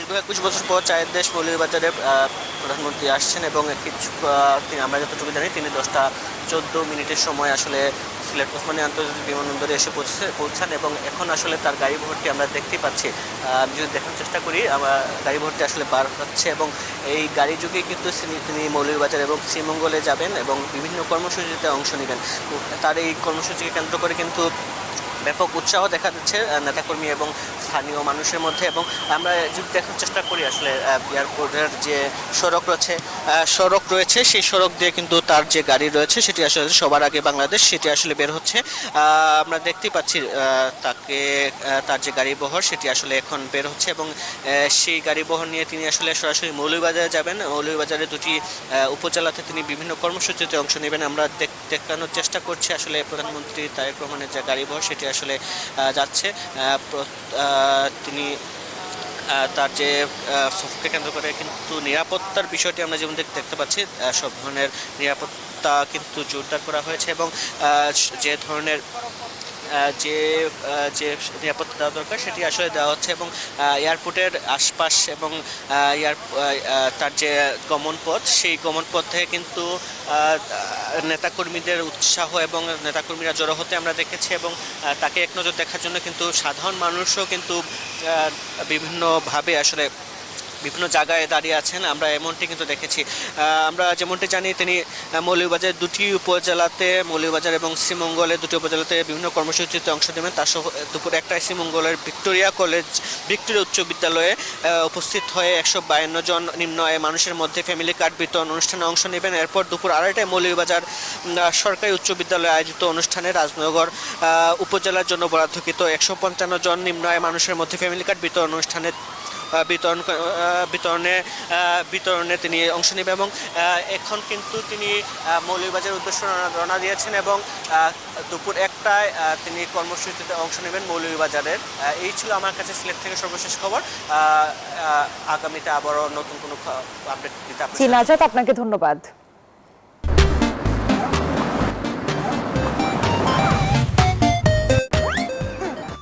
দীর্ঘ 21 বছর পর চায়ের দেশ মৌলভীবাজারে প্রধানমন্ত্রী আসছেন এবং আমরা যতটুকু জানি তিনি 10টা 14 মিনিটের সময় আসলে সিলেট ওসমানী আন্তর্জাতিক বিমানবন্দরে এসে পৌঁছান এবং এখন আসলে তার গাড়ি ভর্তি আমরা দেখতে পাচ্ছি। যদি দেখার চেষ্টা করি গাড়ি ভর্তি আসলে বার হচ্ছে এবং এই গাড়ি যুগে কিন্তু তিনি মৌলভীবাজার এবং শ্রীমঙ্গলে যাবেন এবং বিভিন্ন কর্মসূচিতে অংশ নেবেন। তার এই কর্মসূচিকে কেন্দ্র করে কিন্তু ব্যাপক উৎসাহ দেখা যাচ্ছে নেতাকর্মী এবং স্থানীয় মানুষের মধ্যে। এবং আমরা যদি দেখার চেষ্টা করি আসলে এয়ারপোর্টের যে সড়ক রয়েছে সেই সড়ক দিয়ে কিন্তু তার যে গাড়ি রয়েছে সেটি আসলে সবার আগে বাংলাদেশ সেটি আসলে বের হচ্ছে। আমরা দেখতেই পাচ্ছি তার যে গাড়ি বহর সেটি আসলে এখন বের হচ্ছে এবং সেই গাড়ি বহর নিয়ে তিনি আসলে সরাসরি মৌলভীবাজারে যাবেন। মৌলভীবাজারে দুটি উপজেলাতে তিনি বিভিন্ন কর্মসূচিতে অংশ নেবেন। আমরা দেখানোর চেষ্টা করছি আসলে প্রধানমন্ত্রী তারেক রহমানের যে গাড়ি বহর সেটি আসলে যাচ্ছে। তিনি তার যে সফরকে কেন্দ্র করে কিন্তু নিরাপত্তার বিষয়টি আমরা যেমন দেখতে পাচ্ছি সব ধরনের নিরাপত্তা কিন্তু জোরদার করা হয়েছে এবং যে ধরনের যে যে নিরাপত্তা দেওয়া দরকার সেটি আসলে দেওয়া হচ্ছে এবং এয়ারপোর্টের আশপাশ এবং তার যে গমনপথ সেই গমনপথে কিন্তু নেতাকর্মীদের উৎসাহ এবং নেতাকর্মীরা জড়ো হতে আমরা দেখেছি এবং তাকে এক নজর দেখার জন্য কিন্তু সাধারণ মানুষও কিন্তু বিভিন্নভাবে আসলে বিভিন্ন জায়গায় দাঁড়িয়ে আছেন। আমরা এমনটি কিন্তু দেখেছি। আমরা যেমনটি জানি তিনি মৌলভীবাজার দুটি উপজেলাতে মৌলভীবাজার এবং শ্রীমঙ্গলে দুটি উপজেলাতে বিভিন্ন কর্মসূচিতে অংশ নেবেন। তার সহ দুপুর 1টায় শ্রীমঙ্গলের ভিক্টোরিয়া উচ্চ বিদ্যালয়ে উপস্থিত হয়ে 152 জন নিম্ন আয়ের মানুষের মধ্যে ফ্যামিলি কার্ড বিতরণ অনুষ্ঠানে অংশ নেবেন। এরপর দুপুর 2:30টায় মৌলভীবাজার সরকারি উচ্চ বিদ্যালয়ে আয়োজিত অনুষ্ঠানে রাজনগর উপজেলার জন্য বরাদ্দকৃত 155 জন নিম্ন আয়ের মানুষের মধ্যে ফ্যামিলি কার্ড বিতরণ অনুষ্ঠানে বিতরণে তিনি অংশ নেবেন এবং এখন কিন্তু তিনি মৌলভীবাজারের উদ্দেশ্যে রওনা দিয়েছেন এবং দুপুর 1টায় তিনি কর্মসূচিতে অংশ নেবেন মৌলভীবাজারের। এই ছিল আমার কাছে সিলেট থেকে সর্বশেষ খবর। আগামীতে আবারও নতুন কোনো আপডেট দিতে আপনাকে ধন্যবাদ।